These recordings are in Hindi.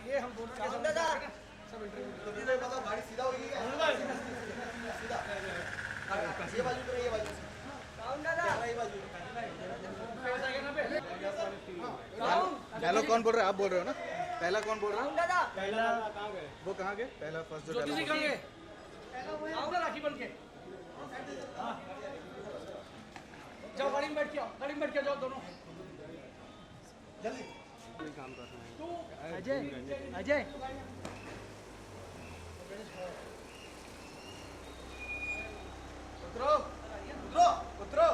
ये हम दोनों सब इंटरव्यू तो मुझे बताओ गाड़ी सीधा होगी क्या सीधा ये बाजू पे ये बाजू कैमरा ये बाजू डायलॉग कौन बोल रहा है? आप बोल रहे हो ना? पहला कौन बोल रहा है? पहला कहाँ गए? वो कहाँ गए? पहला फर्स्ट जो ज्योति जी डायलॉग कहाँ गए? आओ ना राखी बन के। हाँ। जाओ गाड़ी में बैठ के आओ, गाड़ी में बैठ के जाओ दोनों। जल्दी काम कर रहे हैं। तू अजय अजय उतरो उतरो उतरो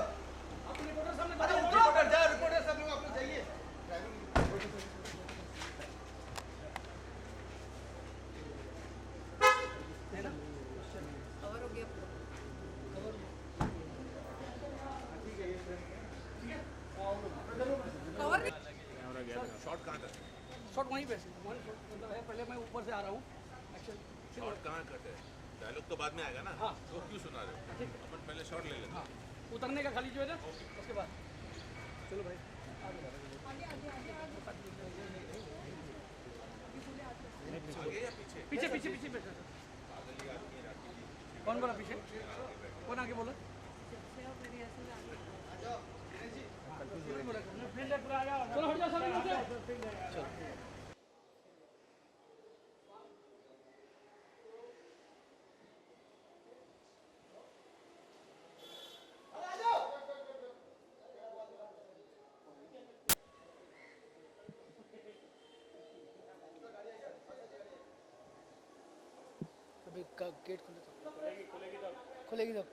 आप रिपोर्टर सामने अरे बताओ। रिपोर्टर जाओ रिपोर्टर सब लोग आप लोग जाइए कवर हो गया पूरा। कवर शॉट कहाँ था? शॉट वहीं पे मतलब है, पहले मैं ऊपर से आ रहा हूँ एक्शन। शॉट कहाँ करते हैं? डायलॉग तो बाद में आएगा ना। हाँ। तो क्यों सुना रहे हो? अपन पहले शॉट ले लेते हैं। हाँ उतरने का खाली जो है ना उसके बाद चलो भाई आगे आगे आगे आगे आगे या पीछे? पीछे पीछे पीछे बैठो। पागल ही आदमी है, राखी जी। कौन बोला पीछे? कौन आगे बोला? चलो हट जाओ सामने से। अभी गेट खुलेगी तब।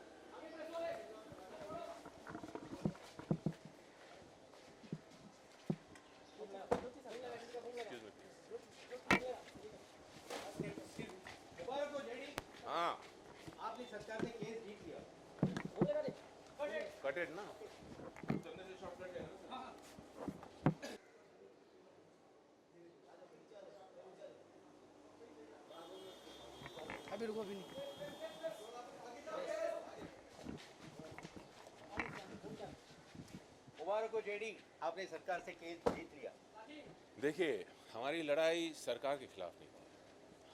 हाँ आपने सरकार ने केस जीत लिया कटेड ना चलने से शॉट कट जाएगा। अभी रुको अभी नहीं। मुबारक हो जेडी आपने सरकार से केस जीत लिया देखिए हमारी लड़ाई सरकार के खिलाफ नहीं थी।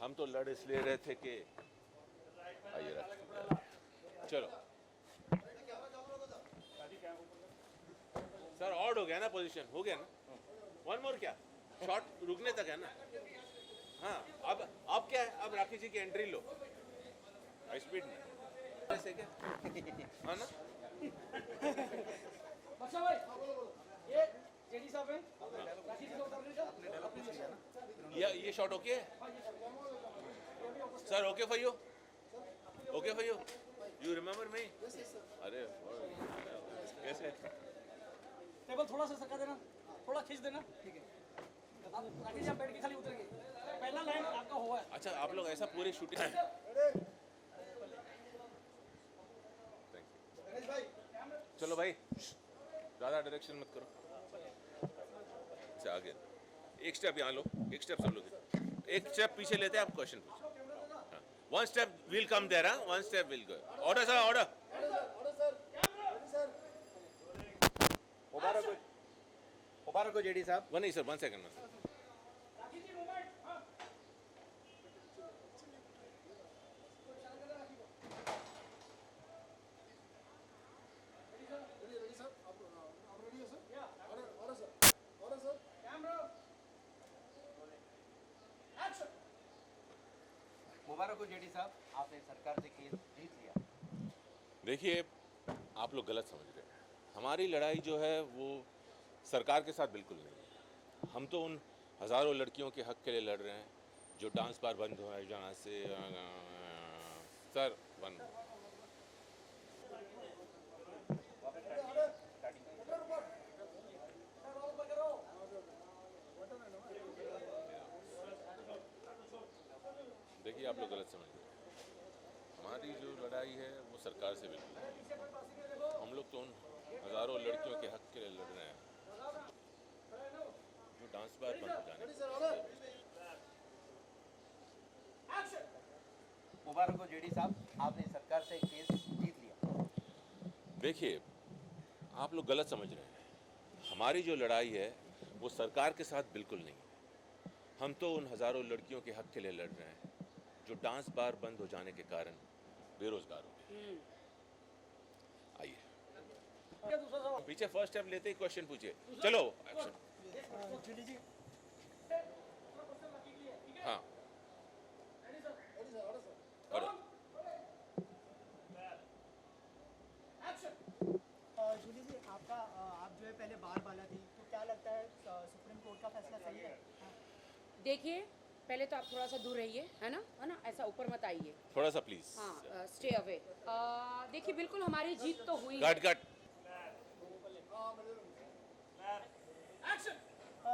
हम तो लड़ इसलिए रहे थे कि आइए चलो सर ऑड हो गया ना पोजीशन हो गया ना वन मोर क्या शॉट रुकने तक है ना हाँ अब क्या है अब राखी जी की एंट्री लो हाई स्पीड में ऐसे क्या हाँ ना बच्चा भाई ये जेडी साहब हैं राखी जी को उतारने का ये शॉट ओके है sir okay for you you remember me अरे कैसे टेबल थोड़ा सा सरका देना, थोड़ा खींच देना। ठीक है आप राखी जी आप बैठ के खाली उतरेंगे। पहला लाइन आपका हुआ है। अच्छा आप लोग ऐसा पूरे शूटिंग गणेश भाई चलो भाई ज़्यादा डायरेक्शन मत करो अच्छा आगे एक स्टेप यहाँ लो एक स्टेप सब लोग एक स्टेप पीछे लेते हैं आप क्वेश्चन पूछो one step will come there one step will go order sir order मुबारक हो जेडी साहब वन नहीं सर वन सेकंड में राखी जी मूवमेंट हां मुबारक हो जेडी साहब आपने सरकार से केस जीत लिया देखिए आप लोग गलत समझ रहे हैं हमारी लड़ाई जो है वो सरकार के साथ बिल्कुल नहीं है हम तो उन हज़ारों लड़कियों के हक के लिए लड़ रहे हैं जो डांस बार बंद हुआ है जहाँ से सर बंद देखिए आप लोग गलत समझ रहे हैं हमारी जो लड़ाई है वो सरकार से बिल्कुल नहीं है। हम लोग तो उन हज़ारों लड़कियों के हक के लिए लड़ रहे हैं जो डांस बार बंद हो जाने मुबारक हो जेडी साहब आपने सरकार से केस जीत लिया देखिए आप लोग गलत समझ रहे हैं हमारी जो लड़ाई है वो सरकार के साथ बिल्कुल नहीं है हम तो उन हज़ारों लड़कियों के हक के लिए लड़ रहे हैं जो डांस बार बंद हो जाने के कारण बेरोजगार हो गए। आइए क्या दूसरा सवाल? पीछे फर्स्ट स्टेप लेते ही क्वेश्चन पूछिए। चलो एक्शन। जूली जी हाँ और जूली जी आपका आप जो है पहले बार बाला थी, तो क्या लगता है सुप्रीम कोर्ट का फैसला सही है? देखिए, पहले तो आप थोड़ा सा दूर रहिए, है ना, ऐसा ऊपर मत आइए। थोड़ा सा प्लीज। हाँ, स्टे अवे। देखिए, बिल्कुल हमारी जीत तो हुई है। Cut cut.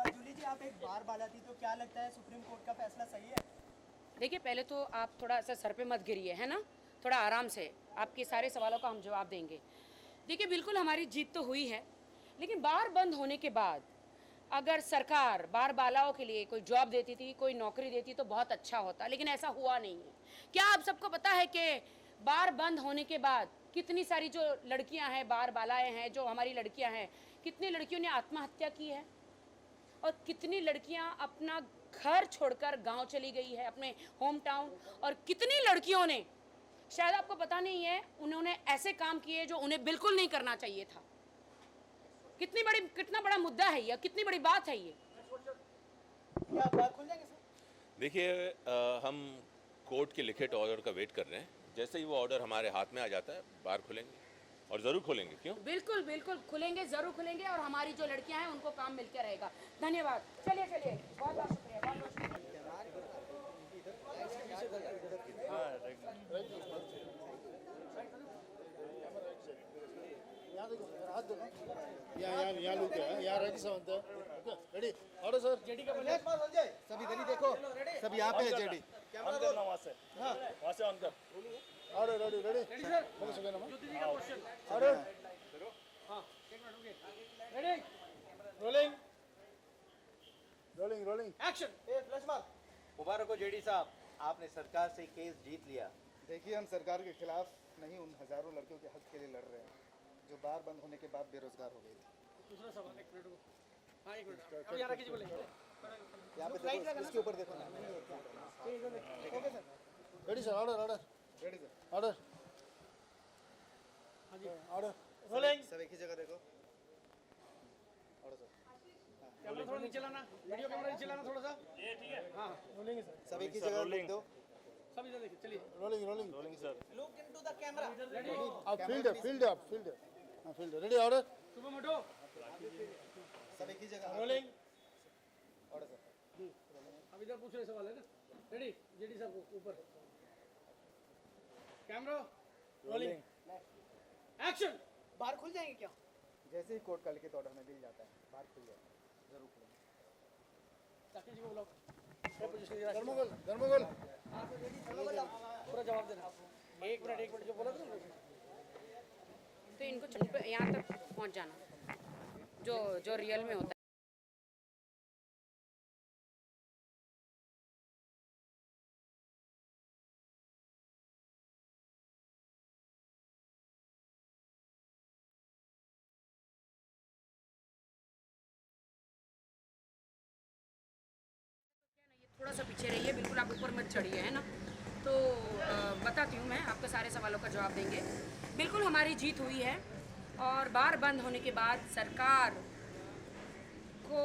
जूली जी आप एक बार बाला थी, तो क्या लगता है सुप्रीम कोर्ट का फैसला सही है? देखिए, पहले तो आप थोड़ा सा सर पे मत गिरिए, है ना, थोड़ा आराम से। आपके सारे सवालों का हम जवाब देंगे। देखिए, बिल्कुल हमारी जीत तो हुई है, लेकिन बार बंद होने के बाद अगर सरकार बार बालाओं के लिए कोई जॉब देती थी, कोई नौकरी देती तो बहुत अच्छा होता, लेकिन ऐसा हुआ नहीं है। क्या आप सबको पता है कि बार बंद होने के बाद कितनी सारी जो लड़कियां हैं, बार बालाएं हैं, जो हमारी लड़कियां हैं, कितनी लड़कियों ने आत्महत्या की है और कितनी लड़कियां अपना घर छोड़कर गांव चली गई है, अपने होम टाउन, और कितनी लड़कियों ने, शायद आपको पता नहीं है, उन्होंने ऐसे काम किए जो उन्हें बिल्कुल नहीं करना चाहिए था। कितना बड़ा मुद्दा है ये, कितनी बड़ी बात है ये। क्या बार खुल जाएंगे सर? देखिए हम कोर्ट के लिखित ऑर्डर का वेट कर रहे हैं। जैसे ही वो ऑर्डर हमारे हाथ में आ जाता है बार खुलेंगे और ज़रूर खुलेंगे। क्यों? बिल्कुल बिल्कुल खुलेंगे, जरूर खुलेंगे, और हमारी जो लड़कियां हैं उनको काम मिलकर रहेगा। धन्यवाद। चलिए चलिए, बहुत बहुत शुक्रिया, बहुत बहुत शुक्रिया। यहाँ लोग क्या यहाँ रेडी से बनता है रेडी ऑर्डर सर जेडी का पहले संजय सब इधर ही देखो, सब यहाँ पे है जेडी। ऑन करना वहाँ से ऑन कर order ready ready ready sir, बोल सके ना ज्योति जी का क्वेश्चन। ऑर्डर हाँ, एक मिनट रुकिए। Ready, rolling rolling rolling action. Flash मार। मुबारक हो जेडी साहब, आपने सरकार से केस जीत लिया। देखिए, हम सरकार के खिलाफ नहीं, उन हजारों लड़कियों के हक के लिए लड़ रहे हैं जो बार बंद होने के बाद बेरोजगार हो गई थी। दूसरा सवाल, एक मिनट रुको। हाँ, एक मिनट। अब यहाँ कीजिए, बोलेंगे। यहाँ पे देखो, इसके ऊपर देखो ना। Okay sir. Ready sir order order ready sir. Order हाँ जी, ऑर्डर रोलिंग। सब एक ही जगह देखो। और सर कैमरा थोड़ा नीचे लाना, वीडियो कैमरा नीचे लाना थोड़ा सा। ये ठीक है। हाँ, रोलिंग सर सब एक ही जगह देख दो। सब इधर देखिए, चलिए। Rolling rolling rolling sir look into the camera. Ready, आप फील्ड आप फील्ड हाँ फील्ड रेडी ऑर्डर सुबह मोटो। सब एक ही जगह। रोलिंग और सर अब इधर पूछ रहे सवाल है ना। रेडी, जेडी साहब को ऊपर। Camera rolling action. बार खुल जाएंगे क्या? जैसे ही कोर्ट का लिखित ऑर्डर में मिल जाता है, बाहर खुल जाए, जरूर खुलेंगे। राकेश जी को बुलाओ। क्या पोजीशन दे रहा है? धर्मगोल पूरा जवाब देना। एक मिनट जो बोला था ना। तो इनको यहाँ तक पहुँच जाना, जो रियल में होता है। थोड़ा सा पीछे रहिए, बिल्कुल आप ऊपर मत चढ़िए, है ना। तो बताती हूँ, मैं आपके सारे सवालों का जवाब देंगे। बिल्कुल हमारी जीत हुई है, और बार बंद होने के बाद सरकार को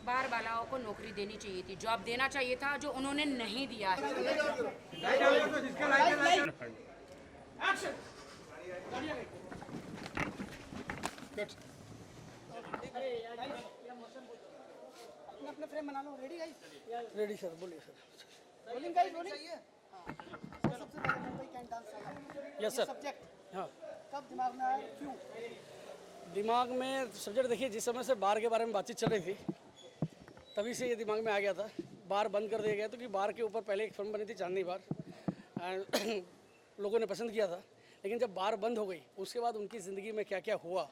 बार बालाओं को नौकरी देनी चाहिए थी, जॉब देना चाहिए था, जो उन्होंने नहीं दिया है। एक्शन। कट अपना फ्रेम बना लो। Ready guys? रेडी सर, बोलिए सर। Rolling guys, rolling. सही है। हां। सबसे पहले Mumbai can dance. Yes sir. Subject हाँ, कब दिमाग में आया, क्यों? दिमाग में सब्जेक्ट देखिए, जिस समय से बार के बारे में बातचीत चल रही थी, तभी से ये दिमाग में आ गया था। बार बंद कर दिया गया, तो कि बार के ऊपर पहले एक फिल्म बनी थी चांदनी बार, लोगों ने पसंद किया था। लेकिन जब बार बंद हो गई, उसके बाद उनकी ज़िंदगी में क्या क्या हुआ,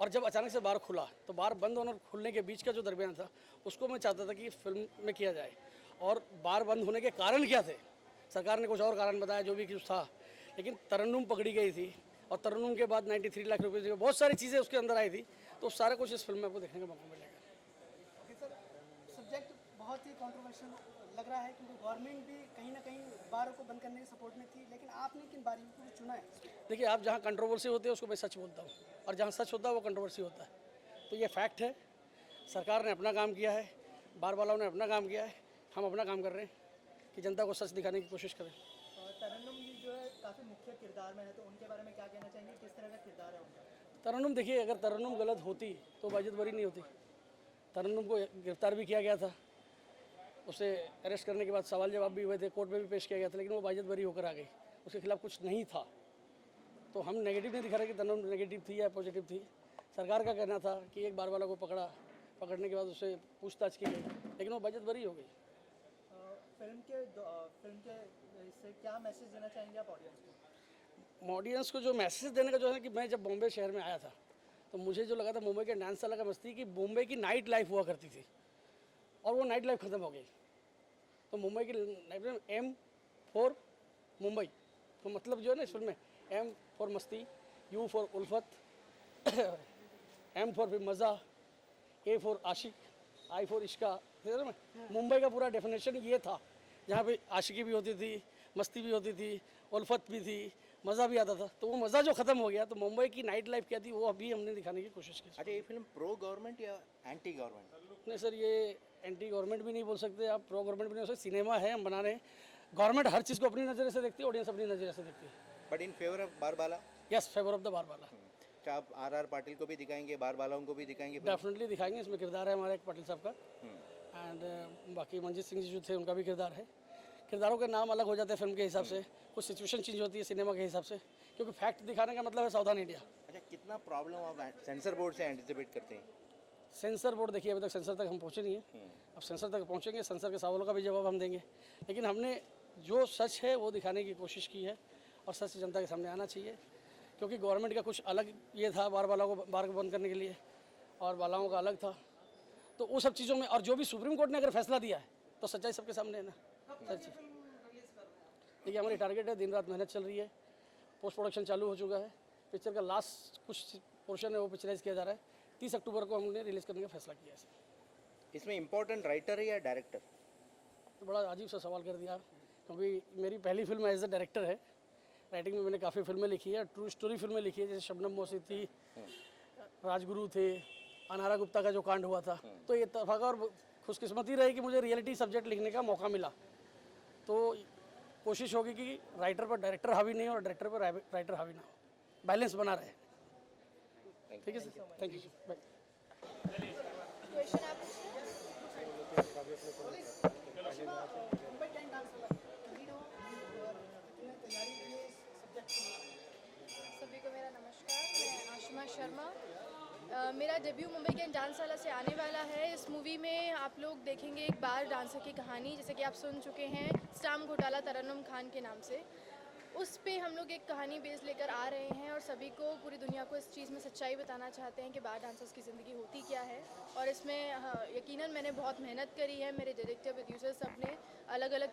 और जब अचानक से बार खुला, तो बार बंद होने और खुलने के बीच का जो दरमियान था, उसको मैं चाहता था कि फिल्म में किया जाए। और बार बंद होने के कारण क्या थे, सरकार ने कुछ और कारण बताया, जो भी कुछ था, लेकिन तरन्नुम पकड़ी गई थी, और तरन्नुम के बाद 93 लाख रुपये की बहुत सारी चीज़ें उसके अंदर आई थी। तो सारा कुछ इस फिल्म में आपको देखने का मौका मिलेगा। सर, सब्जेक्ट बहुत ही कंट्रोवर्शियल लग रहा है क्योंकि गवर्नमेंट भी कहीं ना कहीं बारों को बंद करने के सपोर्ट में थी, लेकिन आपने किन बारियों को चुना है? देखिए, आप जहाँ कंट्रोवर्सी होती है उसको मैं सच बोलता हूँ, और जहाँ सच होता है वो कंट्रोवर्सी होता है। तो ये फैक्ट है, सरकार ने अपना काम किया है, बार वालों ने अपना काम किया है, हम अपना काम कर रहे हैं कि जनता को सच दिखाने की कोशिश करें। तरन्नुम जी जो है काफ़ी मुख्य किरदार में है, तो उनके बारे में क्या कहना चाहेंगे, किस तरह का किरदार है उनका? तरन्नुम, देखिए, अगर तरन्नुम गलत होती तो बाजिद बरी नहीं होती। तरन्नुम को गिरफ्तार भी किया गया था, उसे अरेस्ट करने के बाद सवाल जवाब भी हुए थे, कोर्ट में भी पेश किया गया था, लेकिन वो बाजिद बरी होकर आ गई, उसके खिलाफ कुछ नहीं था। तो हम नेगेटिव नहीं दिखा रहे कि तरन्नुम नेगेटिव थी या पॉजिटिव थी। सरकार का कहना था कि एक बार वाला को पकड़ने के बाद उससे पूछताछ की गई, लेकिन वो बाजिद बरी हो गई। फिल्म के इससे क्या मैसेज देना चाहेंगे आप ऑडियंस को? ऑडियंस को जो मैसेज देने का जो है कि मैं जब बॉम्बे शहर में आया था तो मुझे जो लगा था मुंबई के डांस से लगा मस्ती कि मुंबई की नाइट लाइफ हुआ करती थी, और वो नाइट लाइफ ख़त्म हो गई। तो मुंबई की night life M for Mumbai, तो मतलब जो है ना इस फिल्म में एम फॉर मस्ती, यू फॉर उल्फत, एम फॉर फिर मज़ा, ए फॉर आशिक, आई फॉर इश्का। मुंबई का पूरा डेफिनेशन ये था, जहाँ पे आशिकी भी होती थी, मस्ती भी होती थी, उल्फत भी थी, मज़ा भी आता था। तो वो मज़ा जो ख़त्म हो गया, तो मुंबई की नाइट लाइफ क्या थी वो अभी हमने दिखाने की कोशिश की। अच्छा, ये फिल्म प्रो गवर्नमेंट या एंटी गवर्नमेंट? नहीं सर, ये एंटी गवर्नमेंट भी नहीं बोल सकते आप, प्रो गवर्नमेंट भी नहीं हो सकते। सिनेमा है, हम बना रहे हैं। गवर्नमेंट हर चीज़ को अपनी नज़र से देखती है, ऑडियंस अपनी नज़र से देखती है। बट इन फेवर ऑफ बारबाला? यस, फेवर ऑफ द बारबाला। क्या आप आर पाटिल को भी दिखाएंगे, बारबालाओं को भी दिखाएंगे? डेफिनेटली दिखाएंगे, इसमें किरदार है हमारे एक पाटिल साहब का, एंड बाकी मंजीत सिंह जी जो थे उनका भी किरदार है। किरदारों के नाम अलग हो जाते हैं फिल्म के हिसाब से, कुछ सिचुएशन चेंज होती है सिनेमा के हिसाब से, क्योंकि फैक्ट दिखाने का मतलब है सावधान इंडिया। अच्छा, कितना प्रॉब्लम आप सेंसर बोर्ड से एंटिसिपेट करते हैं? सेंसर बोर्ड, देखिए, अभी तक सेंसर तक हम पहुँचे नहीं हैं। अब सेंसर तक पहुँचेंगे, सेंसर के सवालों का भी जवाब हम देंगे, लेकिन हमने जो सच है वो दिखाने की कोशिश की है, और सच जनता के सामने आना चाहिए। क्योंकि गवर्नमेंट का कुछ अलग ये था, बार को बंद करने के लिए, और बालाओं का अलग था। तो वो सब चीज़ों में, और जो भी सुप्रीम कोर्ट ने अगर फैसला दिया है तो सच्चाई सबके सामने है ना। सच देखिए, हमारी टारगेट है, दिन रात मेहनत चल रही है, पोस्ट प्रोडक्शन चालू हो चुका है, पिक्चर का लास्ट कुछ पोर्शन है वो पिक्चराइज किया जा रहा है। 30 अक्टूबर को हमने रिलीज़ करने का फैसला किया है। इसमें इम्पोर्टेंट राइटर है या डायरेक्टर? तो बड़ा अजीब सा सवाल कर दिया आप, क्योंकि मेरी पहली फिल्म एज ए डायरेक्टर है। राइटिंग में मैंने काफ़ी फिल्में लिखी है, ट्रू स्टोरी फिल्में लिखी है, जैसे शबनम मोसी थी, राजगुरु थे, अनारा गुप्ता का जो कांड हुआ था। तो ये इत्तेफाक और खुशकिस्मती रही कि मुझे रियलिटी सब्जेक्ट लिखने का मौका मिला। तो कोशिश होगी कि राइटर पर डायरेक्टर हावी नहीं हो और डायरेक्टर पर राइटर हावी ना हो, बैलेंस बना रहे। ठीक है sir, thank you sir, bye. सभी को मेरा नमस्कार, मैं आशिमा शर्मा। मेरा डेब्यू मुंबई के अनजान साला से आने वाला है। इस मूवी में आप लोग देखेंगे एक बार डांसर की कहानी, जैसे कि आप सुन चुके हैं स्टाम्प घोटाला तरन्नुम खान के नाम से। उस पे हम लोग एक कहानी बेस लेकर आ रहे हैं और सभी को, पूरी दुनिया को इस चीज़ में सच्चाई बताना चाहते हैं कि बार डांसर्स की ज़िंदगी होती क्या है। और इसमें यकीनन मैंने बहुत मेहनत करी है, मेरे डायरेक्टर प्रोड्यूसर सब ने अलग अलग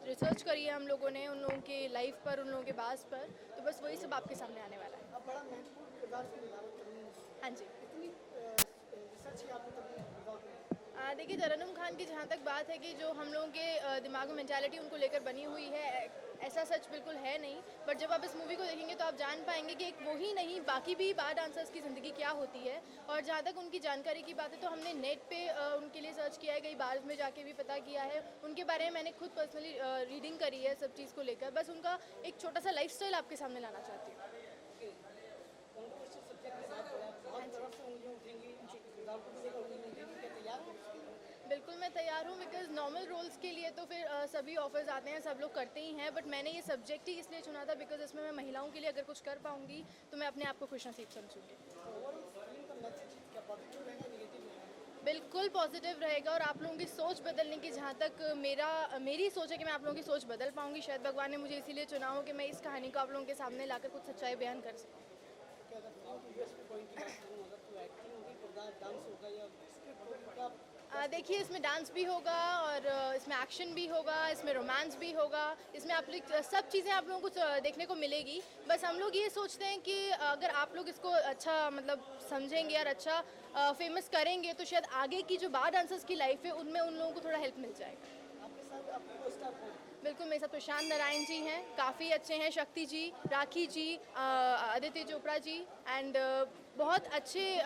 रिसर्च करी है हम लोगों ने, उन लोगों के लाइफ पर, उन लोगों के बास पर। तो बस वही सब आपके सामने आने वाला है। अब बड़ा महत्वपूर्ण किरदार से निभा रहे हैं। हाँ जी, इतनी रिसर्च की आपने तभी रिजॉल्व किया। देखिए, तरन्नुम खान की जहाँ तक बात है कि जो हम लोगों के दिमाग में मेंटालिटी उनको लेकर बनी हुई है, ऐसा सच बिल्कुल है नहीं। बट जब आप इस मूवी को देखेंगे तो आप जान पाएंगे कि एक वो ही नहीं, बाकी भी बार डांसर्स की ज़िंदगी क्या होती है। और जहाँ तक उनकी जानकारी की बात है तो हमने नेट पे उनके लिए सर्च किया है, कई बार्स में जाके भी पता किया है। उनके बारे में मैंने खुद पर्सनली रीडिंग करी है सब चीज़ को लेकर। बस उनका एक छोटा सा लाइफस्टाइल आपके सामने लाना चाहती हूँ। बिल्कुल मैं तैयार हूँ, बिकॉज नॉर्मल रोल्स के लिए तो फिर सभी ऑफर्स आते हैं, सब लोग करते ही हैं। बट मैंने ये सब्जेक्ट ही इसलिए चुना था बिकॉज इसमें मैं महिलाओं के लिए अगर कुछ कर पाऊँगी तो मैं अपने आप को खुशनसीब समझूँगी। बिल्कुल पॉजिटिव रहेगा, और आप लोगों की सोच बदलने की, जहाँ तक मेरी सोच है कि मैं आप लोगों की सोच बदल पाऊँगी। शायद भगवान ने मुझे इसीलिए चुना हो कि मैं इस कहानी को आप लोगों के सामने लाकर कुछ सच्चाई बयान कर सकूँ। देखिए इसमें डांस भी होगा और इसमें एक्शन भी होगा, इसमें रोमांस भी होगा, इसमें आप लोग सब चीज़ें आप लोगों को देखने को मिलेगी। बस हम लोग ये सोचते हैं कि अगर आप लोग इसको अच्छा मतलब समझेंगे और अच्छा फेमस करेंगे तो शायद आगे की जो बार डांसर्स की लाइफ है उनमें उन लोगों को थोड़ा हेल्प मिल जाएगा। आपके साथ आपके को स्टार कौन है? बिल्कुल मेरे साथ प्रशांत नारायण जी हैं, काफ़ी अच्छे हैं, शक्ति जी, राखी जी, आदित्य चोपड़ा जी एंड बहुत अच्छे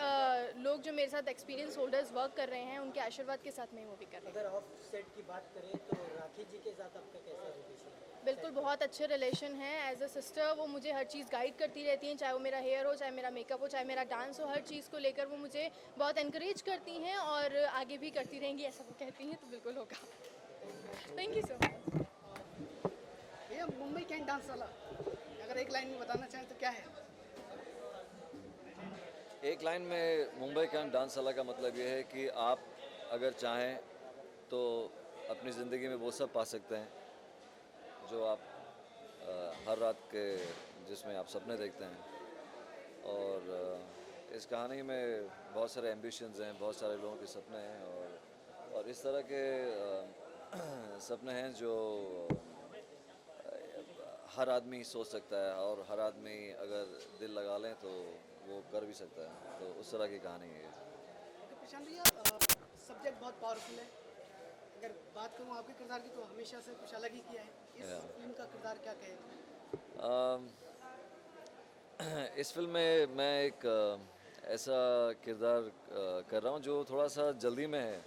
लोग जो मेरे साथ एक्सपीरियंस होल्डर्स वर्क कर रहे हैं, उनके आशीर्वाद के साथ मैं वो भी कर रही हूँ। अगर ऑफ सेट की बात करें तो राखी जी के साथ आपका कैसा रिलेशन है? बिल्कुल बहुत अच्छे रिलेशन है। एज अ सिस्टर वो मुझे हर चीज़ गाइड करती रहती हैं, चाहे वो मेरा हेयर हो, चाहे मेरा मेकअप हो, चाहे मेरा डांस हो, हर चीज़ को लेकर वो मुझे बहुत इनकरेज करती हैं और आगे भी करती रहेंगी ऐसा वो कहती हैं, तो बिल्कुल होगा। Thank you so much. भैया मुंबई कैंट डांस वाला अगर एक लाइन में बताना चाहें तो क्या है? एक लाइन में मुंबई कैंट डांस वाला का मतलब ये है कि आप अगर चाहें तो अपनी ज़िंदगी में वो सब पा सकते हैं जो आप हर रात के जिसमें आप सपने देखते हैं। और इस कहानी में बहुत सारे एम्बिशंस हैं, बहुत सारे लोगों के सपने हैं और इस तरह के सपने हैं जो हर आदमी सोच सकता है और हर आदमी अगर दिल लगा लें तो वो कर भी सकता है। तो उस तरह की कहानी है। तो प्रशांत भैया सब्जेक्ट बहुत पावरफुल है। अगर बात करूँ आपके किरदार की तो हमेशा से कुछ अलग ही किया है। इस फिल्म का किरदार क्या कहेगा? इस फिल्म में मैं एक ऐसा किरदार कर रहा हूँ जो थोड़ा सा जल्दी में है,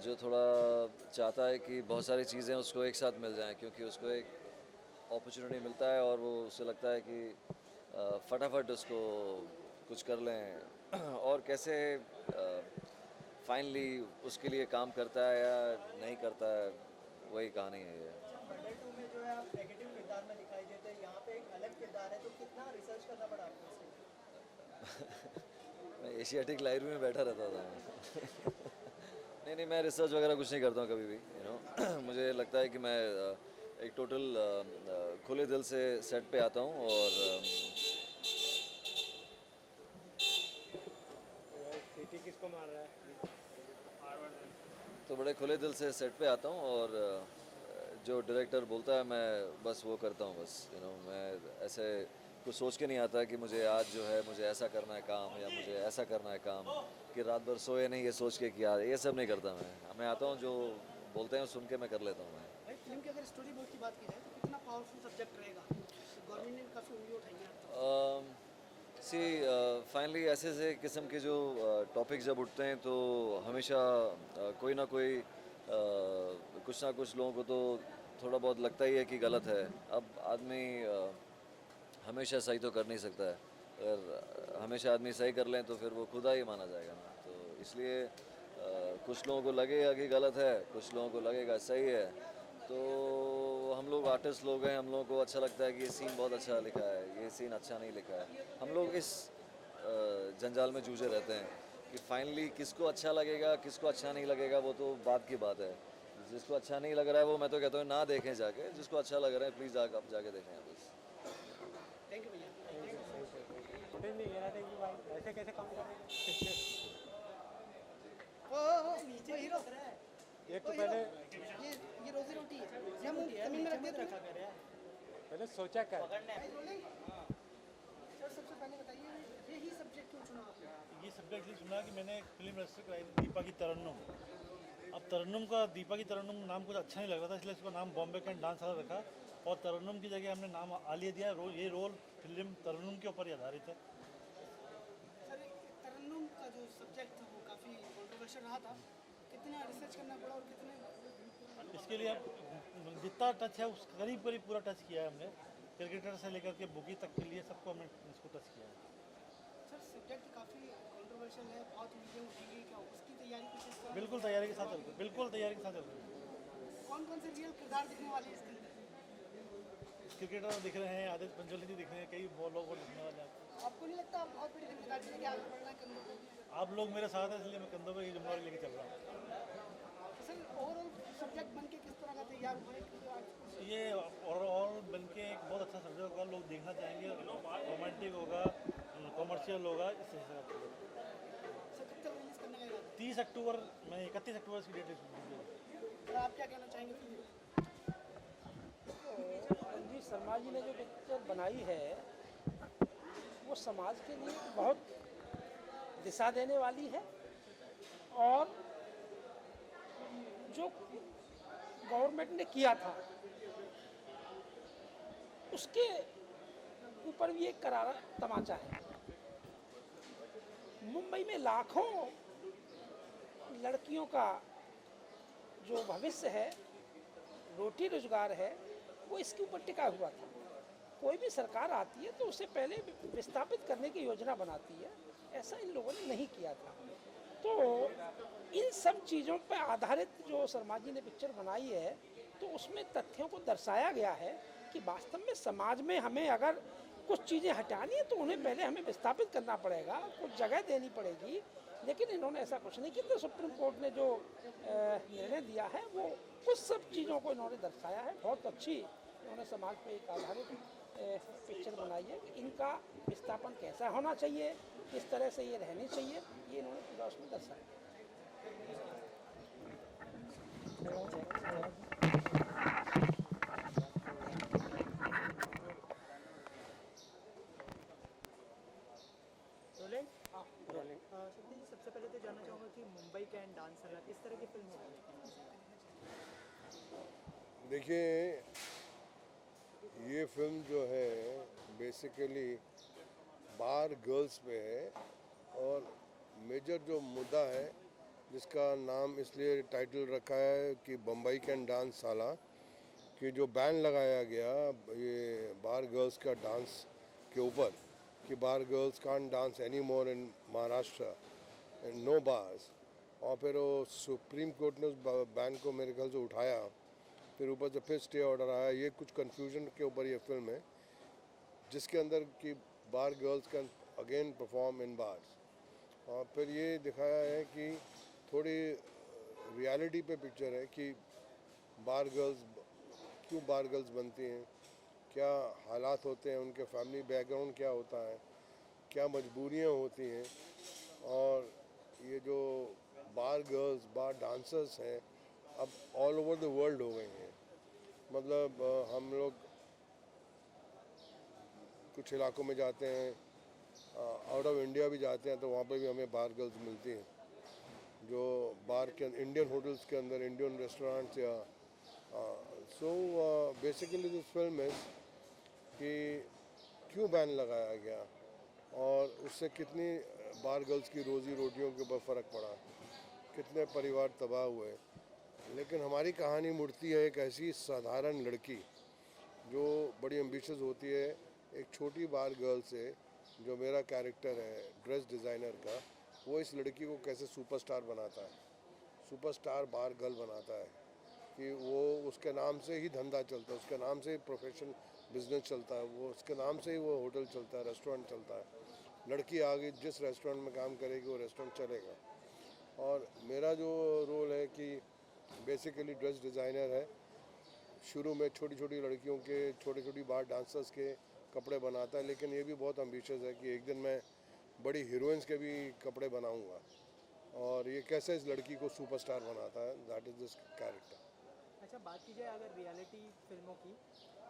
जो थोड़ा चाहता है कि बहुत सारी चीज़ें उसको एक साथ मिल जाएं क्योंकि उसको एक अपॉर्चुनिटी मिलता है और वो उसे लगता है कि फटाफट उसको कुछ कर लें और कैसे फाइनली उसके लिए काम करता है या नहीं करता है, वही कहानी है ये। बर्डर 2 में जो है आप नेगेटिव किरदार में दिखाई देते हैं, यहाँ पे एक अलग किरदार है, तो कितना रिसर्च करना पड़ा आपको इसके? मैं एशियाटिक लाइब्रेरी में बैठा रहता था। नहीं, मैं रिसर्च वगैरह कुछ नहीं करता हूँ कभी भी, मुझे लगता है कि मैं एक टोटल खुले दिल से सेट पे आता हूँ और सीटी किसको मार रहा है? तो बड़े खुले दिल से सेट पे आता हूँ और जो डायरेक्टर बोलता है मैं बस वो करता हूँ बस। मैं ऐसे कुछ सोच के नहीं आता कि मुझे आज जो है मुझे ऐसा करना है काम या मुझे ऐसा करना है काम कि रात भर सोए नहीं ये सोच के किया, ये सब नहीं करता मैं आता हूँ जो बोलते हैं सुन के मैं कर लेता हूँ। मैं भाई फिल्म की अगर स्टोरी बोर्ड की बात की जाए तो कितना पावरफुल सब्जेक्ट रहेगा? गवर्नमेंट ने काफ़ी उंगली उठाई है। फाइनली ऐसे किस्म के जो टॉपिक जब उठते हैं तो हमेशा कोई ना कोई कुछ ना कुछ लोगों को तो थोड़ा बहुत लगता ही है कि गलत है। अब आदमी हमेशा सही तो कर नहीं सकता है, अगर हमेशा आदमी सही कर लें तो फिर वो खुदा ही माना जाएगा ना। तो इसलिए कुछ लोगों को लगेगा कि गलत है, कुछ लोगों को लगेगा सही है। तो हम लोग आर्टिस्ट लोग हैं, हम लोगों को अच्छा लगता है कि ये सीन बहुत अच्छा लिखा है, ये सीन अच्छा नहीं लिखा है। हम लोग इस जंजाल में जूझे रहते हैं कि फाइनली किसको अच्छा लगेगा किसको अच्छा नहीं लगेगा वो तो बात की बात है। जिसको अच्छा नहीं लग रहा है वो मैं तो कहता हूँ ना देखें जाके, जिसको अच्छा लग रहा है प्लीज़ आप जाके देखें बस। थैंक यू भैया। ऐसे कैसे काम कर रहे हैं? ओ नीचे हीरो एक तो पहले ये रोजी रोटी है, जमीन में रख के रखा कर यार। पहले सोचा क्या? सर सबसे पहले बताइए यही सब्जेक्ट क्यों चुना आपने? ये सब्जेक्ट इसलिए चुना कि मैंने एक फिल्म रजिस्टर कराई थी दीपा की तरन्नुम। अब तरन्नुम का दीपा की तरन्नुम नाम कुछ अच्छा नहीं लग रहा था, इसलिए इसका नाम बॉम्बे कैंट डांस वाला रखा और तरन्नुम की जगह हमने नाम आलिया दिया। ये रोल फिल्म तरन्नुम के ऊपर ही आधारित है। सर तरन्नुम का जो सब्जेक्ट था वो काफ़ी कंट्रोवर्शियल रहा था, कितना रिसर्च करना पड़ा और कितने? इसके लिए अब जितना टच है उस करीब पूरा टच किया है हमने, क्रिकेटर से लेकर के बुकी तक के लिए सबको हमने इसको टच किया है। सर सब्जेक्ट काफ़ी कंट्रोवर्शियल है, बहुत वीडियो उठेंगी, क्या उसकी तैयारी कुछ इस तरह? बिल्कुल तैयारी के साथ चल रही है, बिल्कुल तैयारी के साथ चल रही है। कौन कौन से रियल किरदार दिखने वाले हैं इसके अंदर? क्रिकेटर दिख रहे हैं, आदित्य पंचोली जी दिख रहे हैं, कई बहुत लोग और दिखने वाले हैं। आपको नहीं लगता आप बहुत बड़ी जिम्मेदारी लेके आगे बढ़ रहे हैं कंधों पे? आप लोग मेरे साथ हैं इसलिए मैं कंधों पर ये जिम्मेदारी लेके चल रहा हूँ। सर ओवरऑल सब्जेक्ट बन के किस तरह का तैयार हुआ है कि आज ये ओवरऑल बन के एक बहुत अच्छा सब्जेक्ट होगा, लोग देखना चाहेंगे, रोमांटिक होगा, कॉमर्शियल होगा, इस हिसाब से। सर कब तक रिलीज करने का इरादा है? 30 अक्टूबर में 31 अक्टूबर की डेट और आप क्या कहना चाहेंगे फिल्म रणवीर शर्मा जी ने जो पिक्चर बनाई है वो समाज के लिए बहुत दिशा देने वाली है और जो गवर्नमेंट ने किया था उसके ऊपर भी एक करारा तमाचा है। मुंबई में लाखों लड़कियों का जो भविष्य है, रोटी रोजगार है, वो इसके ऊपर टिका हुआ था। कोई भी सरकार आती है तो उसे पहले विस्थापित करने की योजना बनाती है, ऐसा इन लोगों ने नहीं किया था। तो इन सब चीज़ों पर आधारित जो शर्मा जी ने पिक्चर बनाई है तो उसमें तथ्यों को दर्शाया गया है कि वास्तव में समाज में हमें अगर कुछ चीज़ें हटानी है तो उन्हें पहले हमें विस्थापित करना पड़ेगा, कुछ जगह देनी पड़ेगी। लेकिन इन्होंने ऐसा कुछ नहीं किया। तो सुप्रीम कोर्ट ने जो निर्णय दिया है वो उस सब चीज़ों को इन्होंने दर्शाया है। बहुत अच्छी इन्होंने समाज पे एक आधारित पिक्चर बनाई है कि इनका विस्थापन कैसा होना चाहिए, किस तरह से ये रहनी चाहिए, ये इन्होंने पूरा उसमें दर्शाया। शक्ति जी, सबसे पहले तो जानना चाहूँगा कि मुंबई कैन डांस वाला किस तरह की फिल्म होगी? देखिए, ये फिल्म जो है बेसिकली बार गर्ल्स पे है और मेजर जो मुद्दा है जिसका नाम इसलिए टाइटल रखा है कि बम्बई कैन डांस साला, कि जो बैन लगाया गया ये बार गर्ल्स का डांस के ऊपर कि bar girls can't dance any more in Maharashtra and no bars, और फिर वो सुप्रीम कोर्ट ने उस बैन को मेरे ख्याल से उठाया, फिर ऊपर से फिर स्टे ऑर्डर आया। ये कुछ कन्फ्यूजन के ऊपर ये फिल्म है जिसके अंदर कि bar girls can again perform in bars, और फिर ये दिखाया है कि थोड़ी रियलिटी पे पिक्चर है कि बार गर्ल्स क्यों बार गर्ल्स बनती हैं, क्या हालात होते हैं, उनके फैमिली बैकग्राउंड क्या होता है, क्या मजबूरियां होती हैं, और ये जो बार गर्ल्स बार डांसर्स हैं अब ऑल ओवर द वर्ल्ड हो गई हैं। मतलब हम लोग कुछ इलाकों में जाते हैं, आउट ऑफ इंडिया भी जाते हैं तो वहाँ पे भी हमें बार गर्ल्स मिलती हैं जो बार के इंडियन होटल्स के अंदर, इंडियन रेस्टोरेंट्स या so basically this film is कि क्यों बैन लगाया गया और उससे कितनी बार गर्ल्स की रोज़ी रोटियों के ऊपर फ़र्क पड़ा, कितने परिवार तबाह हुए। लेकिन हमारी कहानी मुड़ती है एक ऐसी साधारण लड़की जो बड़ी एम्बिशियस होती है, एक छोटी बार गर्ल से। जो मेरा कैरेक्टर है ड्रेस डिज़ाइनर का, वो इस लड़की को कैसे सुपरस्टार बनाता है, सुपरस्टार बार गर्ल बनाता है कि वो उसके नाम से ही धंधा चलता है, उसके नाम से ही प्रोफेशन बिजनेस चलता है, वो उसके नाम से ही वो होटल चलता है, रेस्टोरेंट चलता है। लड़की आगे जिस रेस्टोरेंट में काम करेगी वो रेस्टोरेंट चलेगा। और मेरा जो रोल है कि बेसिकली ड्रेस डिज़ाइनर है। शुरू में छोटी छोटी लड़कियों के, छोटी छोटी बार डांसर्स के कपड़े बनाता है, लेकिन ये भी बहुत एम्बिशियस है कि एक दिन मैं बड़ी हीरोइंस के भी कपड़े बनाऊंगा, और ये कैसे इस लड़की को सुपरस्टार बनाता है, दैट इज़ दिस कैरेक्टर। अच्छा, बात की जाए अगर रियलिटी फिल्मों की,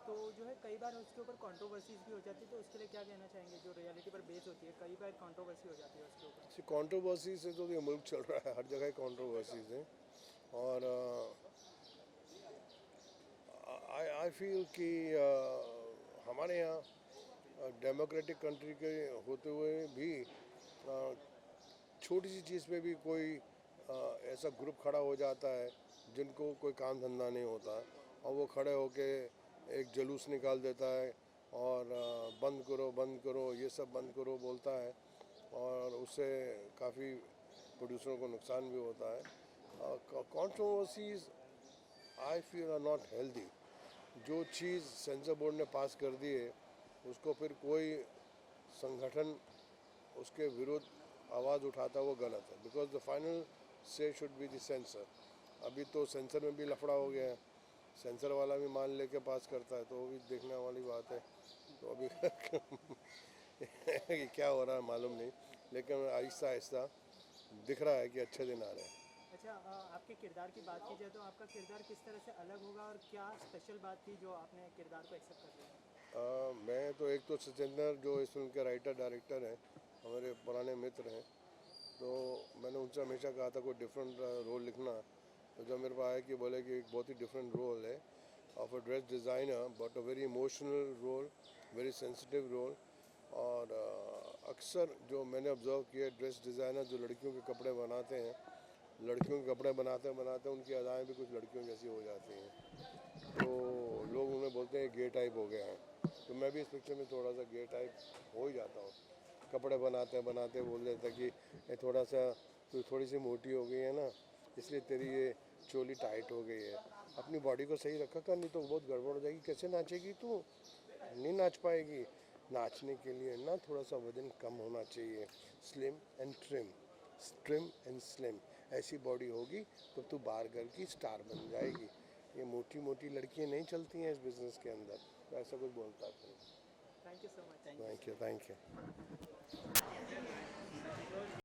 तो जो है कई बार उसके ऊपर कंट्रोवर्सीज भी हो जाती है, तो उसके लिए क्या कहना चाहेंगे? जो रियलिटी पर बेस होती है कई बार कंट्रोवर्सी हो जाती है उसके ऊपर। कंट्रोवर्सी से तो ये मुल्क चल रहा है, हर जगह कंट्रोवर्सीज हैं, और आई फील कि हमारे यहाँ डेमोक्रेटिक कंट्री के होते हुए भी छोटी सी चीज़ पे भी कोई ऐसा ग्रुप खड़ा हो जाता है जिनको कोई काम धंधा नहीं होता, और वो खड़े होके एक जुलूस निकाल देता है और बंद करो ये सब बंद करो बोलता है, और उससे काफ़ी प्रोड्यूसरों को नुकसान भी होता है। Controversies I feel are not healthy. जो चीज़ सेंसर बोर्ड ने पास कर दी है उसको फिर कोई संगठन उसके विरुद्ध आवाज़ उठाता वो गलत है, बिकॉज द फाइनल से शुड बी द सेंसर। अभी तो सेंसर में भी लफड़ा हो गया है, सेंसर वाला भी मान लेके पास करता है, तो वो भी देखने वाली बात है। तो अभी क्या हो रहा है मालूम नहीं, लेकिन आहिस्ता आहिस्ता दिख रहा है कि अच्छे दिन आ रहे हैं। अच्छा, आपके किरदार की बात की जाए तो आपका किरदार किस तरह से अलग होगा और क्या स्पेशल बात थी जो आपने किरदार को एक्सेप्ट कर लिया? मैं तो एक तो सचिंदर जो इस फिल्म के राइटर डायरेक्टर हैं, हमारे पुराने मित्र हैं, तो मैंने उनसे हमेशा कहा था कोई डिफरेंट रोल लिखना। तो जब मेरे पास आया कि बोले कि एक बहुत ही डिफरेंट रोल है of a dress designer, but a very emotional role, very sensitive role. और अक्सर जो मैंने ऑब्जर्व किया, ड्रेस डिज़ाइनर जो लड़कियों के कपड़े बनाते हैं, लड़कियों के कपड़े बनाते बनाते उनकी अदाएँ भी कुछ लड़कियों जैसी हो जाती हैं, तो लोग उन्हें बोलते हैं गे टाइप हो गया है। तो मैं भी इस पिक्चर में थोड़ा सा गे टाइप हो ही जाता हूँ। कपड़े बनाते बनाते बोल देता कि ये थोड़ा सा तू थोड़ी सी मोटी हो गई है ना, इसलिए तेरी ये चोली टाइट हो गई है, अपनी बॉडी को सही रखा कर, नहीं तो बहुत गड़बड़ हो जाएगी, कैसे नाचेगी तू, नहीं नाच पाएगी। नाचने के लिए ना थोड़ा सा वजन कम होना चाहिए, slim and trim, trim and slim, ऐसी बॉडी होगी तो तू बाहर घर की स्टार बन जाएगी। ये मोटी मोटी लड़कियां नहीं चलती हैं इस बिज़नेस के अंदर, तो ऐसा कुछ बोलता था। Thank you so much. Thank you, thank you.